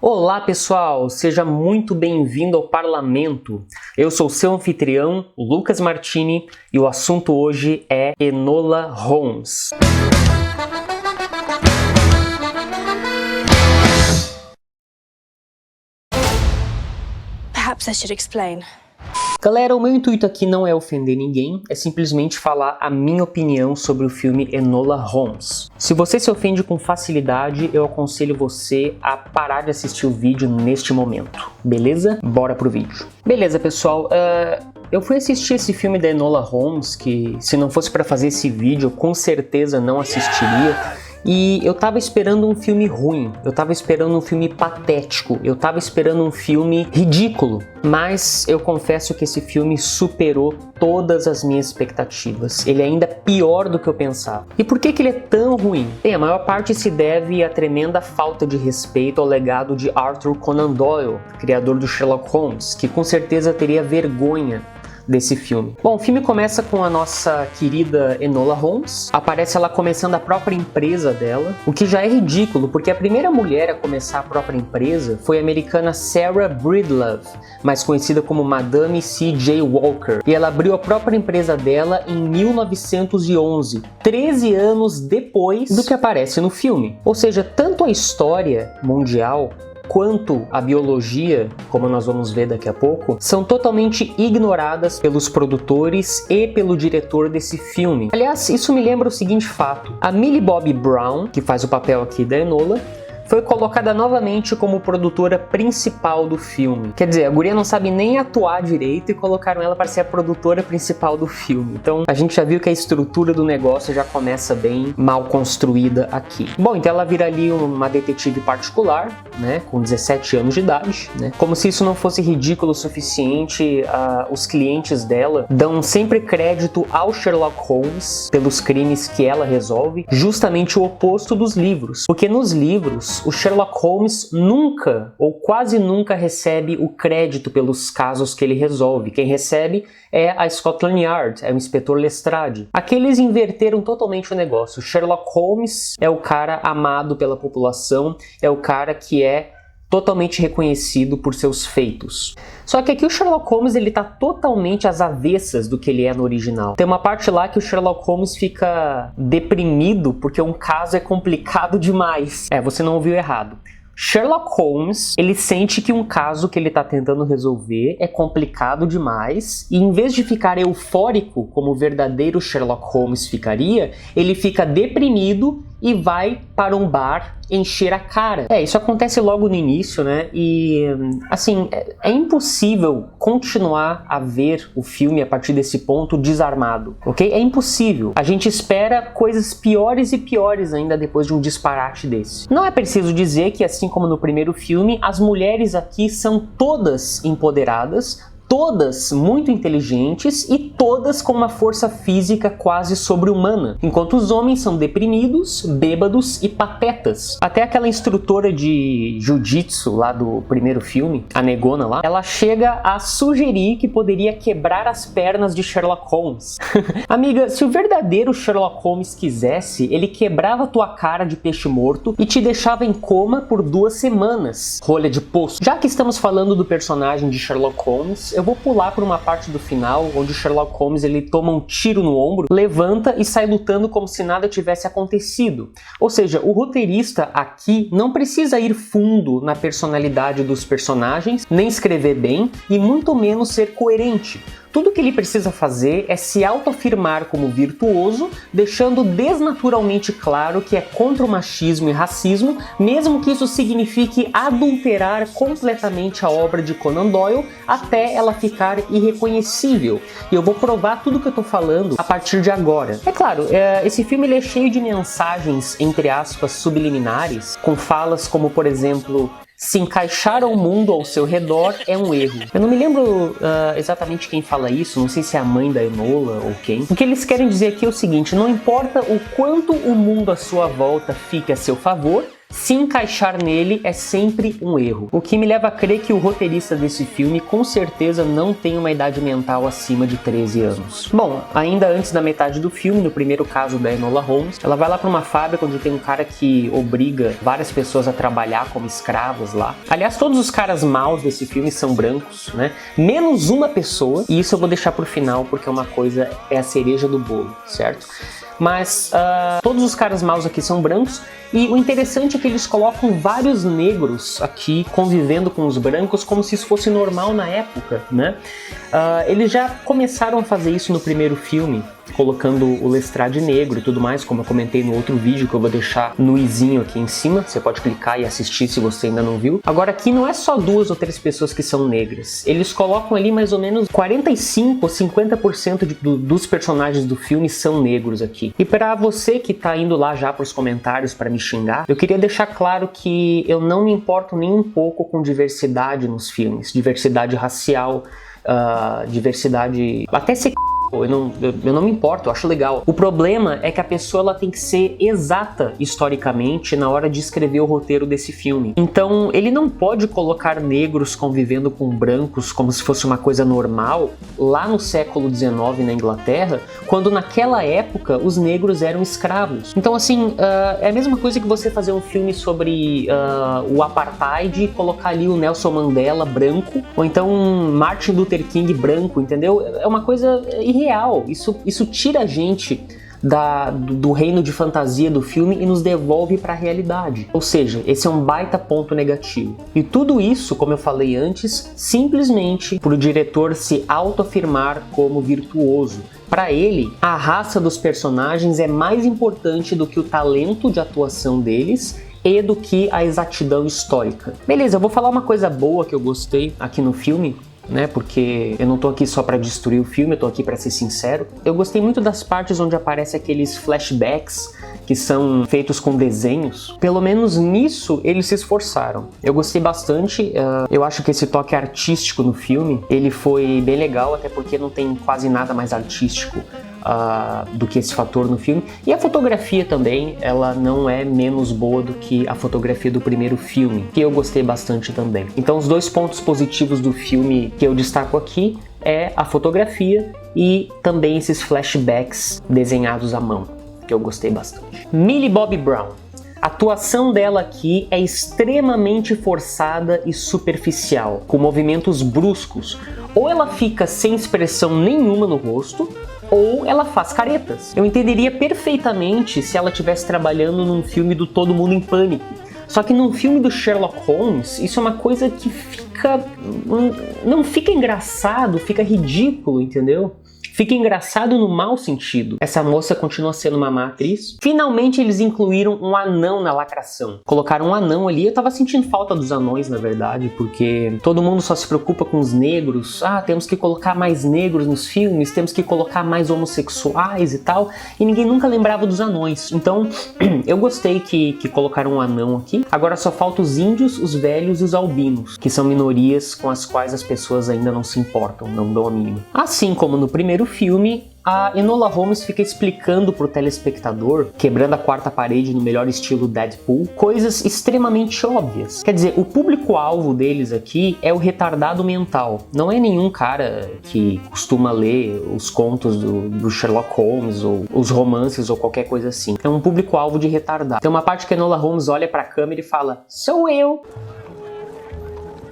Olá pessoal, seja muito bem-vindo ao Parlamento. Eu sou seu anfitrião, Lucas Martini, e o assunto hoje é Enola Holmes. Perhaps I should explain. Galera, o meu intuito aqui não é ofender ninguém, é simplesmente falar a minha opinião sobre o filme Enola Holmes. Se você se ofende com facilidade, eu aconselho você a parar de assistir o vídeo neste momento, beleza? Bora pro vídeo. Beleza, pessoal, eu fui assistir esse filme da Enola Holmes, que se não fosse para fazer esse vídeo, eu com certeza não assistiria. E eu tava esperando um filme ruim, eu tava esperando um filme patético, eu tava esperando um filme ridículo. Mas eu confesso que esse filme superou todas as minhas expectativas. Ele é ainda pior do que eu pensava. E por que ele é tão ruim? Bem, a maior parte se deve à tremenda falta de respeito ao legado de Arthur Conan Doyle, criador do Sherlock Holmes, que com certeza teria vergonha desse filme. Bom, o filme começa com a nossa querida Enola Holmes. Aparece ela começando a própria empresa dela, o que já é ridículo, porque a primeira mulher a começar a própria empresa foi a americana Sarah Breedlove, mais conhecida como Madame C.J. Walker, e ela abriu a própria empresa dela em 1911, 13 anos depois do que aparece no filme. Ou seja, tanto a história mundial quanto a biologia, como nós vamos ver daqui a pouco, são totalmente ignoradas pelos produtores e pelo diretor desse filme. Aliás, isso me lembra o seguinte fato: a Millie Bobby Brown, que faz o papel aqui da Enola, foi colocada novamente como produtora principal do filme. Quer dizer, a guria não sabe nem atuar direito e colocaram ela para ser a produtora principal do filme. Então a gente já viu que a estrutura do negócio já começa bem mal construída aqui. Bom, então ela vira ali uma detetive particular, né, com 17 anos de idade, né? Como se isso não fosse ridículo o suficiente, os clientes dela dão sempre crédito ao Sherlock Holmes pelos crimes que ela resolve, justamente o oposto dos livros. Porque nos livros, o Sherlock Holmes nunca, ou quase nunca, recebe o crédito pelos casos que ele resolve. Quem recebe é a Scotland Yard, é o inspetor Lestrade. Aqui eles inverteram totalmente o negócio. O Sherlock Holmes é o cara amado pela população, é o cara que é totalmente reconhecido por seus feitos. Só que aqui o Sherlock Holmes ele tá totalmente às avessas do que ele é no original. Tem uma parte lá que o Sherlock Holmes fica deprimido porque um caso é complicado demais. Você não ouviu errado. Sherlock Holmes, ele sente que um caso que ele está tentando resolver é complicado demais e em vez de ficar eufórico como o verdadeiro Sherlock Holmes ficaria, ele fica deprimido e vai para um bar encher a cara. Isso acontece logo no início, né? E, assim, é impossível continuar a ver o filme a partir desse ponto desarmado, ok? É impossível. A gente espera coisas piores e piores ainda depois de um disparate desse. Não é preciso dizer que, assim como no primeiro filme, as mulheres aqui são todas empoderadas, todas muito inteligentes e todas com uma força física quase sobre-humana, enquanto os homens são deprimidos, bêbados e patetas. Até aquela instrutora de jiu-jitsu lá do primeiro filme, a negona lá, ela chega a sugerir que poderia quebrar as pernas de Sherlock Holmes. Amiga, se o verdadeiro Sherlock Holmes quisesse, ele quebrava tua cara de peixe morto e te deixava em coma por 2 semanas, rolha de poço. Já que estamos falando do personagem de Sherlock Holmes, eu vou pular por uma parte do final, onde o Sherlock Holmes ele toma um tiro no ombro, levanta e sai lutando como se nada tivesse acontecido. Ou seja, o roteirista aqui não precisa ir fundo na personalidade dos personagens, nem escrever bem, e muito menos ser coerente. Tudo que ele precisa fazer é se autoafirmar como virtuoso, deixando desnaturalmente claro que é contra o machismo e racismo, mesmo que isso signifique adulterar completamente a obra de Conan Doyle até ela ficar irreconhecível. E eu vou provar tudo que eu tô falando a partir de agora. É claro, esse filme ele é cheio de mensagens, entre aspas, subliminares, com falas como, por exemplo, se encaixar ao mundo ao seu redor é um erro. Eu não me lembro exatamente quem fala isso, não sei se é a mãe da Enola ou quem. O que eles querem dizer aqui é o seguinte: não importa o quanto o mundo à sua volta fique a seu favor, se encaixar nele é sempre um erro. O que me leva a crer que o roteirista desse filme com certeza não tem uma idade mental acima de 13 anos. Bom, ainda antes da metade do filme, no primeiro caso da Enola Holmes, ela vai lá para uma fábrica onde tem um cara que obriga várias pessoas a trabalhar como escravos lá. Aliás, todos os caras maus desse filme são brancos, né? Menos uma pessoa, e isso eu vou deixar pro final porque uma coisa é a cereja do bolo, certo? Mas todos os caras maus aqui são brancos, e o interessante é que eles colocam vários negros aqui convivendo com os brancos como se isso fosse normal na época, né? Eles já começaram a fazer isso no primeiro filme, colocando o Lestrade negro e tudo mais, como eu comentei no outro vídeo que eu vou deixar no izinho aqui em cima, você pode clicar e assistir se você ainda não viu. Agora aqui não é só 2 ou 3 pessoas que são negras, eles colocam ali mais ou menos 45 ou 50% dos personagens do filme são negros aqui. E para você que tá indo lá já pros comentários para me xingar, eu queria deixar claro que eu não me importo nem um pouco com diversidade nos filmes, diversidade racial, diversidade até eu não me importo, eu acho legal. O problema é que a pessoa ela tem que ser exata historicamente na hora de escrever o roteiro desse filme. Então ele não pode colocar negros convivendo com brancos como se fosse uma coisa normal lá no século XIX na Inglaterra, quando naquela época os negros eram escravos. Então assim, é a mesma coisa que você fazer um filme sobre o apartheid e colocar ali o Nelson Mandela branco, ou então Martin Luther King branco, entendeu? É uma coisa irreal. Isso tira a gente do reino de fantasia do filme e nos devolve para a realidade. Ou seja, esse é um baita ponto negativo. E tudo isso, como eu falei antes, simplesmente por o diretor se autoafirmar como virtuoso. Para ele, a raça dos personagens é mais importante do que o talento de atuação deles e do que a exatidão histórica. Beleza, eu vou falar uma coisa boa que eu gostei aqui no filme, né? Porque eu não tô aqui só para destruir o filme, eu tô aqui para ser sincero. Eu gostei muito das partes onde aparece aqueles flashbacks que são feitos com desenhos. Pelo menos nisso eles se esforçaram. Eu gostei bastante, eu acho que esse toque artístico no filme, ele foi bem legal, até porque não tem quase nada mais artístico do que esse fator no filme. E a fotografia também, ela não é menos boa do que a fotografia do primeiro filme, que eu gostei bastante também. Então os 2 pontos positivos do filme que eu destaco aqui é a fotografia e também esses flashbacks desenhados à mão, que eu gostei bastante. Millie Bobby Brown. A atuação dela aqui é extremamente forçada e superficial, com movimentos bruscos. Ou ela fica sem expressão nenhuma no rosto, ou ela faz caretas. Eu entenderia perfeitamente se ela estivesse trabalhando num filme do Todo Mundo em Pânico. Só que num filme do Sherlock Holmes, isso é uma coisa que não fica engraçado, fica ridículo, entendeu? Fica engraçado no mau sentido. Essa moça continua sendo uma má atriz. Finalmente eles incluíram um anão na lacração. Colocaram um anão ali. Eu tava sentindo falta dos anões, na verdade, porque todo mundo só se preocupa com os negros. Temos que colocar mais negros nos filmes, temos que colocar mais homossexuais e tal. E ninguém nunca lembrava dos anões. Então, eu gostei que colocaram um anão aqui. Agora só falta os índios, os velhos e os albinos, que são minorias com as quais as pessoas ainda não se importam, não dão a mínima. Assim como no primeiro filme, a Enola Holmes fica explicando pro telespectador, quebrando a quarta parede no melhor estilo Deadpool, coisas extremamente óbvias. Quer dizer, o público-alvo deles aqui é o retardado mental. Não é nenhum cara que costuma ler os contos do Sherlock Holmes, ou os romances, ou qualquer coisa assim. É um público-alvo de retardado. Tem uma parte que a Enola Holmes olha pra câmera e fala, sou eu!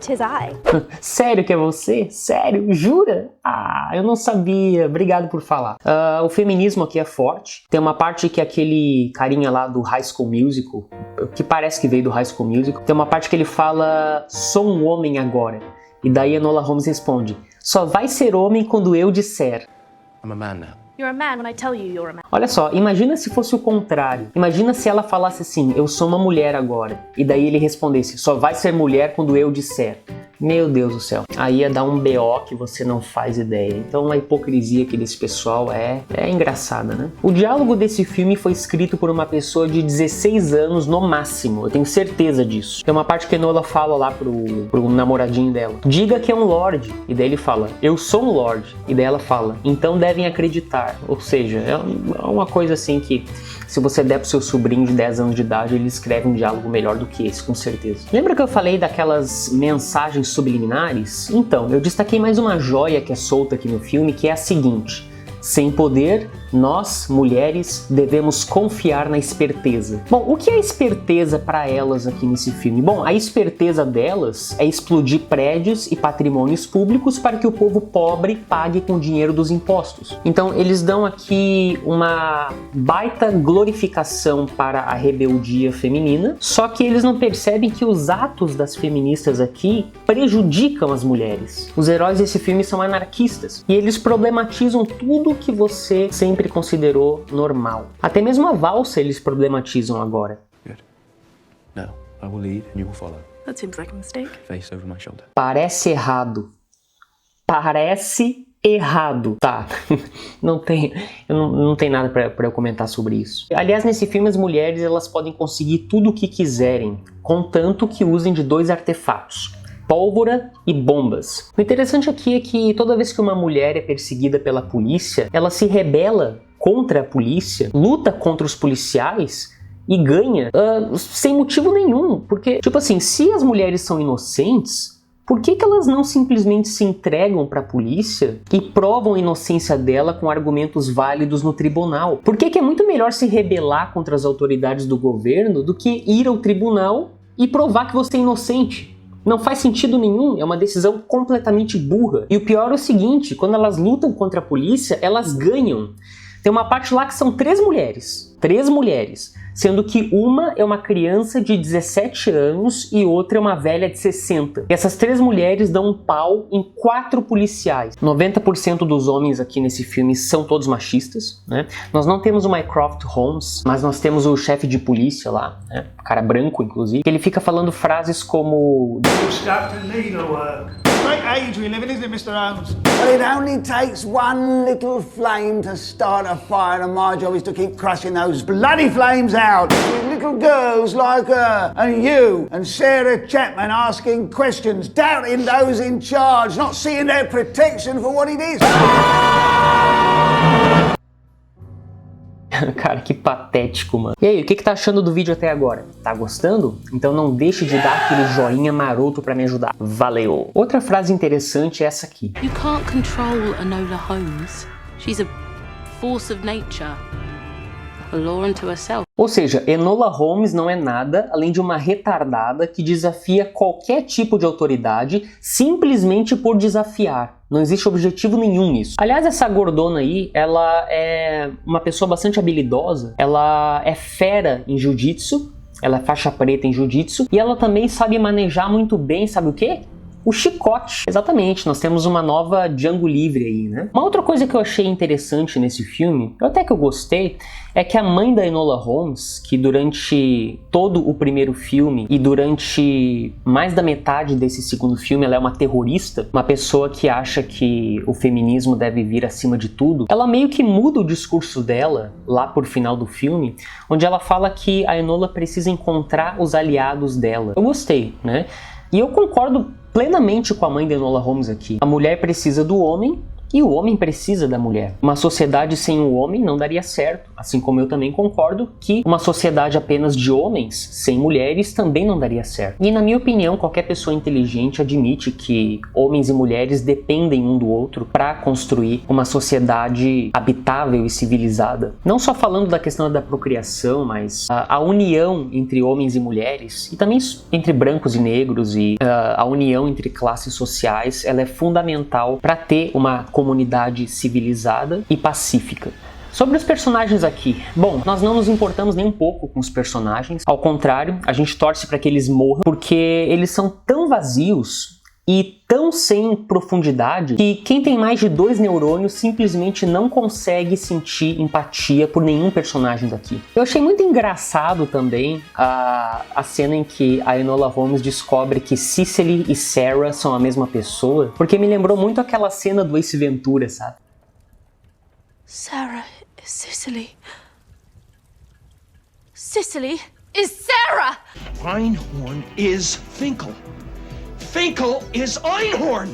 Tis I. Sério que é você? Sério? Jura? Eu não sabia. Obrigado por falar. O feminismo aqui é forte. Tem uma parte que aquele carinha lá do High School Musical, que parece que veio do High School Musical, tem uma parte que ele fala, sou um homem agora. E daí a Enola Holmes responde, só vai ser homem quando eu disser. I'm a man now. You're a man when I tell you you're a man. Olha só, imagina se fosse o contrário. Imagina se ela falasse assim, eu sou uma mulher agora. E daí ele respondesse, só vai ser mulher quando eu disser. Meu Deus do céu. Aí ia dar um BO que você não faz ideia. Então a hipocrisia aqui desse pessoal é engraçada, né? O diálogo desse filme foi escrito por uma pessoa de 16 anos no máximo. Eu tenho certeza disso. Tem uma parte que a Enola fala lá pro namoradinho dela. Diga que é um lord. E daí ele fala, eu sou um lord. E daí ela fala, então devem acreditar. confiar. Ou seja, é uma coisa assim que, se você der pro seu sobrinho de 10 anos de idade, ele escreve um diálogo melhor do que esse, com certeza. Lembra que eu falei daquelas mensagens subliminares? Então, eu destaquei mais uma joia que é solta aqui no filme, que é a seguinte: sem poder, nós, mulheres, devemos confiar na esperteza. Bom, o que é esperteza para elas aqui nesse filme? Bom, a esperteza delas é explodir prédios e patrimônios públicos para que o povo pobre pague com o dinheiro dos impostos. Então, eles dão aqui uma baita glorificação para a rebeldia feminina, só que eles não percebem que os atos das feministas aqui prejudicam as mulheres. Os heróis desse filme são anarquistas e eles problematizam tudo que você sempre considerou normal. Até mesmo a valsa eles problematizam agora. Good. Now, I will lead and you will follow. That seems like a mistake. Face over my shoulder. Parece errado. Parece errado. Tá, não tem nada pra eu comentar sobre isso. Aliás, nesse filme as mulheres elas podem conseguir tudo o que quiserem, contanto que usem de 2 artefatos: pólvora e bombas. O interessante aqui é que toda vez que uma mulher é perseguida pela polícia, ela se rebela contra a polícia, luta contra os policiais e ganha sem motivo nenhum. Porque, tipo assim, se as mulheres são inocentes, por que elas não simplesmente se entregam para a polícia e provam a inocência dela com argumentos válidos no tribunal? Por que é muito melhor se rebelar contra as autoridades do governo do que ir ao tribunal e provar que você é inocente? Não faz sentido nenhum, é uma decisão completamente burra. E o pior é o seguinte: quando elas lutam contra a polícia, elas ganham. Tem uma parte lá que são 3 mulheres. 3 mulheres. Sendo que uma é uma criança de 17 anos e outra é uma velha de 60. E essas 3 mulheres dão um pau em 4 policiais. 90% dos homens aqui nesse filme são todos machistas, né? Nós não temos o Mycroft Holmes, mas nós temos o chefe de polícia lá, né? O cara branco, inclusive. Ele fica falando frases como... Great age we live in, isn't it, Mr. Holmes? Well, it only takes one little flame to start a fire, and my job is to keep crushing those bloody flames out. With little girls like her, and you, and Sarah Chapman asking questions, doubting those in charge, not seeing their protection for what it is. Cara, que patético, mano. E aí, o que tá achando do vídeo até agora? Tá gostando? Então não deixe de dar aquele joinha maroto pra me ajudar. Valeu! Outra frase interessante é essa aqui. You can't control Enola Holmes. She's a force of nature. A law unto herself. Ou seja, Enola Holmes não é nada além de uma retardada que desafia qualquer tipo de autoridade simplesmente por desafiar. Não existe objetivo nenhum nisso. Aliás, essa gordona aí, ela é uma pessoa bastante habilidosa. Ela é fera em jiu-jitsu. Ela é faixa preta em jiu-jitsu. E ela também sabe manejar muito bem, sabe o quê? O chicote. Exatamente, nós temos uma nova Django Livre aí, né? Uma outra coisa que eu achei interessante nesse filme, até que eu gostei, é que a mãe da Enola Holmes, que durante todo o primeiro filme e durante mais da metade desse segundo filme, ela é uma terrorista, uma pessoa que acha que o feminismo deve vir acima de tudo, ela meio que muda o discurso dela lá por final do filme, onde ela fala que a Enola precisa encontrar os aliados dela. Eu gostei, né? E eu concordo plenamente com a mãe de Enola Holmes aqui. A mulher precisa do homem e o homem precisa da mulher. Uma sociedade sem o homem não daria certo, assim como eu também concordo que uma sociedade apenas de homens, sem mulheres, também não daria certo. E na minha opinião, qualquer pessoa inteligente admite que homens e mulheres dependem um do outro para construir uma sociedade habitável e civilizada. Não só falando da questão da procriação, mas a união entre homens e mulheres, e também entre brancos e negros, e a união entre classes sociais, ela é fundamental para ter uma comunidade civilizada e pacífica. Sobre os personagens aqui, bom, nós não nos importamos nem um pouco com os personagens, ao contrário, a gente torce para que eles morram, porque eles são tão vazios e tão sem profundidade que quem tem mais de 2 neurônios simplesmente não consegue sentir empatia por nenhum personagem daqui. Eu achei muito engraçado também a cena em que a Enola Holmes descobre que Cicely e Sarah são a mesma pessoa, porque me lembrou muito aquela cena do Ace Ventura, sabe? Sarah is Cicely. Cicely is Sarah! Einhorn is Finkel. Finkel is Einhorn!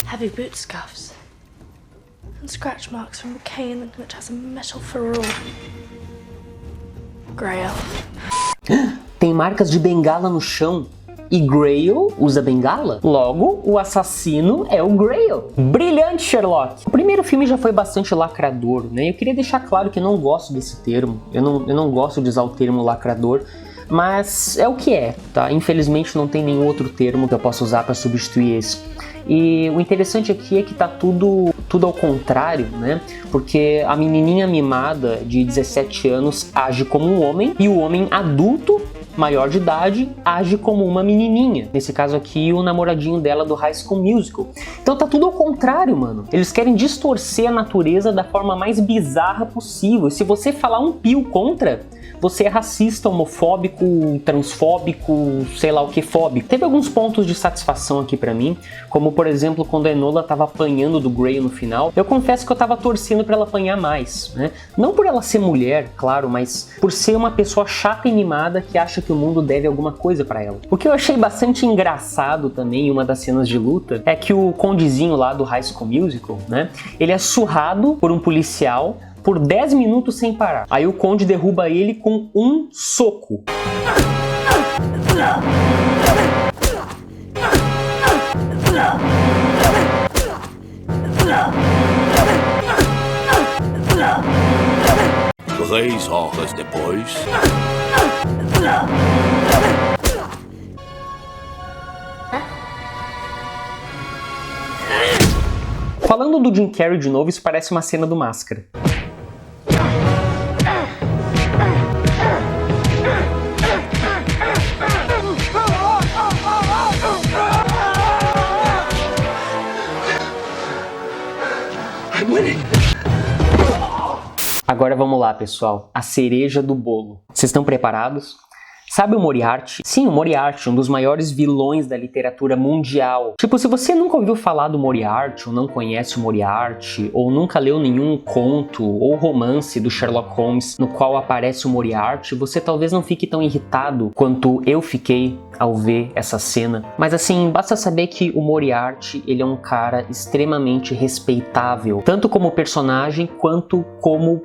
Heavy boot scuffs. and scratch marks from a cane which has a metal ferrule. Grail. Tem marcas de bengala no chão. E Grail usa bengala? Logo, o assassino é o Grail. Brilhante, Sherlock! O primeiro filme já foi bastante lacrador, né? Eu queria deixar claro que eu não gosto desse termo. Eu não gosto de usar o termo lacrador, mas é o que é, tá? Infelizmente não tem nenhum outro termo que eu possa usar para substituir esse. E o interessante aqui é que tá tudo ao contrário, né? Porque a menininha mimada de 17 anos age como um homem e o homem adulto, maior de idade, age como uma menininha. Nesse caso aqui, o namoradinho dela do High School Musical. Então tá tudo ao contrário, mano. Eles querem distorcer a natureza da forma mais bizarra possível. E se você falar um pio contra, você é racista, homofóbico, transfóbico, sei lá o que fóbico. Teve alguns pontos de satisfação aqui pra mim, como por exemplo, quando a Enola tava apanhando do Grail no final. Eu confesso que eu tava torcendo pra ela apanhar mais, né? Não por ela ser mulher, claro, mas por ser uma pessoa chata e mimada que acha que o mundo deve alguma coisa pra ela. O que eu achei bastante engraçado também em uma das cenas de luta é que o condezinho lá do High School Musical, né? Ele é surrado por um policial por 10 minutos sem parar. Aí o Conde derruba ele com um soco. Três horas depois... Falando do Jim Carrey de novo, isso parece uma cena do Máscara. Agora vamos lá, pessoal. A cereja do bolo. Vocês estão preparados? Sabe o Moriarty? Sim, o Moriarty, um dos maiores vilões da literatura mundial. Tipo, se você nunca ouviu falar do Moriarty, ou não conhece o Moriarty, ou nunca leu nenhum conto ou romance do Sherlock Holmes no qual aparece o Moriarty, você talvez não fique tão irritado quanto eu fiquei ao ver essa cena. Mas assim, basta saber que o Moriarty, ele é um cara extremamente respeitável, tanto como personagem quanto como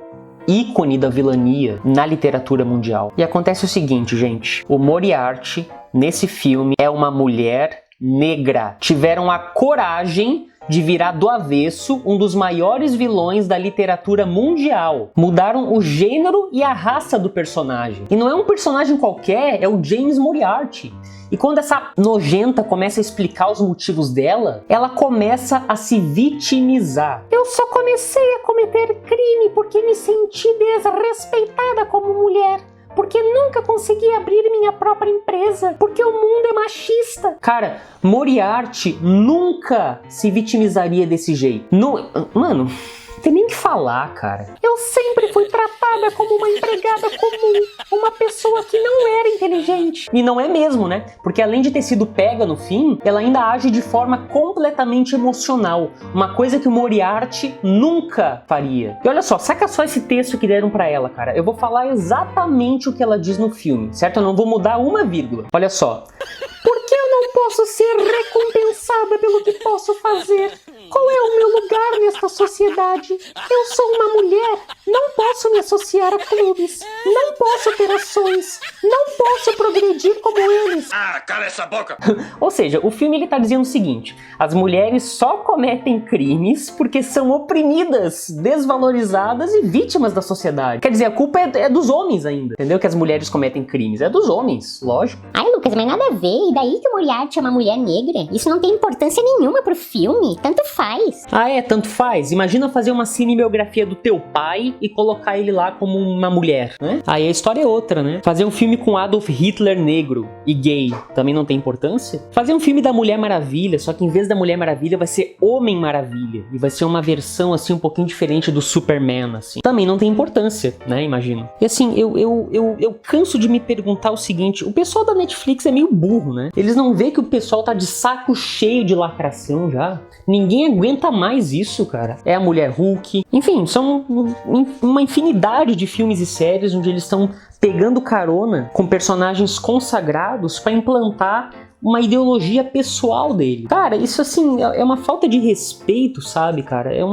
ícone da vilania na literatura mundial. E acontece o seguinte, gente, o Moriarty nesse filme é uma mulher negra. Tiveram a coragem de virar do avesso um dos maiores vilões da literatura mundial. Mudaram o gênero e a raça do personagem. E não é um personagem qualquer, é o James Moriarty. E quando essa nojenta começa a explicar os motivos dela, ela começa a se vitimizar. Eu só comecei a cometer crime porque me senti desrespeitada como mulher. Porque nunca consegui abrir minha própria empresa. Porque o mundo é machista. Cara, Moriarty nunca se vitimizaria desse jeito. Mano, não tem nem o que falar, cara. Eu sempre fui tratada como uma empregada comum. Uma pessoa que não era inteligente. E não é mesmo, né? Porque além de ter sido pega no fim, ela ainda age de forma completamente emocional. Uma coisa que o Moriarty nunca faria. E olha só, saca só esse texto que deram pra ela, cara. Eu vou falar exatamente o que ela diz no filme, certo? Eu não vou mudar uma vírgula. Olha só. Por que eu não posso ser recompensada pelo que posso fazer? Qual é o meu lugar nesta sociedade? Eu sou uma mulher. Não posso me associar a clubes. Não posso ter ações. Não posso progredir como eles. Ah, cala essa boca! Ou seja, o filme ele tá dizendo o seguinte: as mulheres só cometem crimes porque são oprimidas, desvalorizadas e vítimas da sociedade. Quer dizer, a culpa é dos homens ainda. Entendeu? Que as mulheres cometem crimes. É dos homens, lógico. Ai, Lucas, mas nada a ver. E daí que o Moriarty é uma mulher negra? Isso não tem importância nenhuma pro filme. Tanto faz. Ah, é? Tanto faz? Imagina fazer uma cinebiografia do teu pai e colocar ele lá como uma mulher, né? Aí a história é outra, né? Fazer um filme com Adolf Hitler negro e gay também não tem importância? Fazer um filme da Mulher Maravilha, só que em vez da Mulher Maravilha vai ser Homem Maravilha. E vai ser uma versão, assim, um pouquinho diferente do Superman, assim. Também não tem importância, né? Imagino. E assim, eu canso de me perguntar o seguinte: o pessoal da Netflix é meio burro, né? Eles não veem que o pessoal tá de saco cheio de lacração já. Ninguém aguenta mais isso, cara. É a Mulher Hulk. Enfim, são uma infinidade de filmes e séries onde eles estão pegando carona com personagens consagrados pra implantar uma ideologia pessoal dele. Cara, isso assim é uma falta de respeito, sabe, cara? É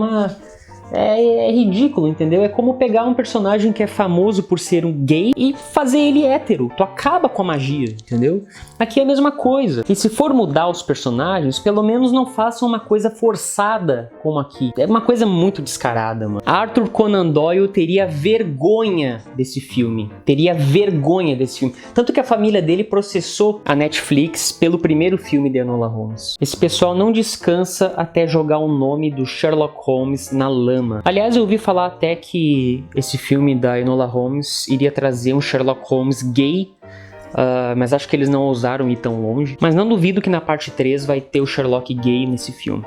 É ridículo, entendeu? É como pegar um personagem que é famoso por ser um gay e fazer ele hétero. Tu acaba com a magia, entendeu? Aqui é a mesma coisa. E se for mudar os personagens, pelo menos não façam uma coisa forçada como aqui. É uma coisa muito descarada, mano. Arthur Conan Doyle teria vergonha desse filme. Teria vergonha desse filme. Tanto que a família dele processou a Netflix pelo primeiro filme de Enola Holmes. Esse pessoal não descansa até jogar o nome do Sherlock Holmes na lama. Aliás, eu ouvi falar até que esse filme da Enola Holmes iria trazer um Sherlock Holmes gay, mas acho que eles não ousaram ir tão longe. Mas não duvido que na parte 3 vai ter o Sherlock gay nesse filme.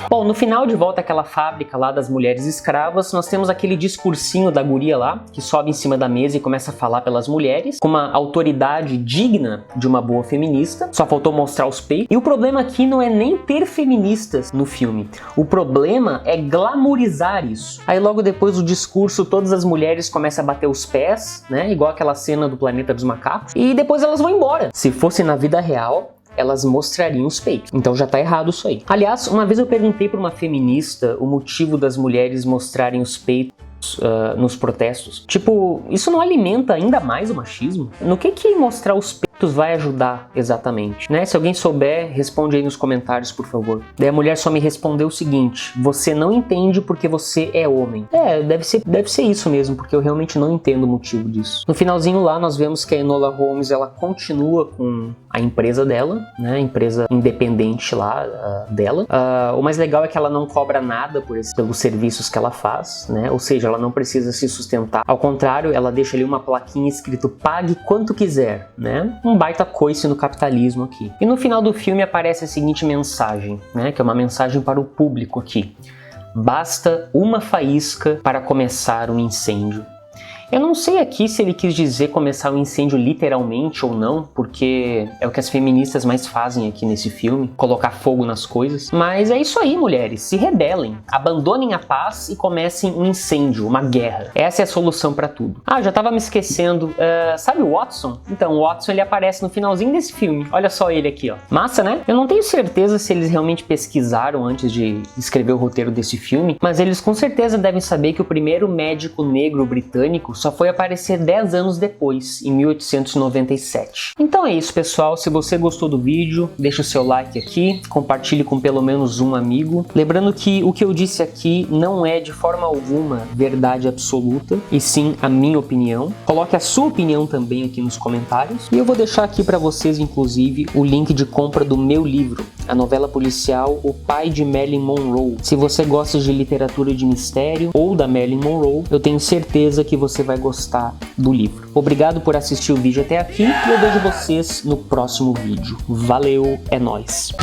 Bom, no final, de volta àquela fábrica lá das mulheres escravas, nós temos aquele discursinho da guria lá, que sobe em cima da mesa e começa a falar pelas mulheres, com uma autoridade digna de uma boa feminista, só faltou mostrar os peitos. E o problema aqui não é nem ter feministas no filme, o problema é glamourizar isso. Aí logo depois do discurso, todas as mulheres começam a bater os pés, né, igual aquela cena do Planeta dos Macacos, e depois elas vão embora. Se fosse na vida real, elas mostrariam os peitos. Então já tá errado isso aí. Aliás, uma vez eu perguntei para uma feminista o motivo das mulheres mostrarem os peitos nos protestos. Tipo, isso não alimenta ainda mais o machismo? No que mostrar os peitos vai ajudar exatamente, né? Se alguém souber, responde aí nos comentários, por favor. Daí a mulher só me respondeu o seguinte: você não entende porque você é homem. Deve ser isso mesmo, porque eu realmente não entendo o motivo disso. No finalzinho lá, nós vemos que a Enola Holmes, ela continua com a empresa dela, né? A empresa independente lá dela. O mais legal é que ela não cobra nada pelos serviços que ela faz, né? Ou seja, ela não precisa se sustentar. Ao contrário, ela deixa ali uma plaquinha escrito pague quanto quiser, né? Um baita coice no capitalismo aqui. E no final do filme aparece a seguinte mensagem, né? Que é uma mensagem para o público aqui. Basta uma faísca para começar um incêndio. Eu não sei aqui se ele quis dizer começar um incêndio literalmente ou não, porque é o que as feministas mais fazem aqui nesse filme, colocar fogo nas coisas. Mas é isso aí, mulheres, se rebelem, abandonem a paz e comecem um incêndio, uma guerra. Essa é a solução pra tudo. Ah, já tava me esquecendo, sabe o Watson? Então, o Watson ele aparece no finalzinho desse filme, olha só ele aqui, ó. Massa, né? Eu não tenho certeza se eles realmente pesquisaram antes de escrever o roteiro desse filme, mas eles com certeza devem saber que o primeiro médico negro britânico só foi aparecer 10 anos depois, em 1897. Então é isso, pessoal. Se você gostou do vídeo, deixa o seu like aqui, compartilhe com pelo menos um amigo. Lembrando que o que eu disse aqui não é de forma alguma verdade absoluta, e sim a minha opinião. Coloque a sua opinião também aqui nos comentários. E eu vou deixar aqui para vocês, inclusive, o link de compra do meu livro, a novela policial O Pai de Marilyn Monroe. Se você gosta de literatura de mistério ou da Marilyn Monroe, eu tenho certeza que você vai gostar do livro. Obrigado por assistir o vídeo até aqui e eu vejo vocês no próximo vídeo. Valeu, é nóis!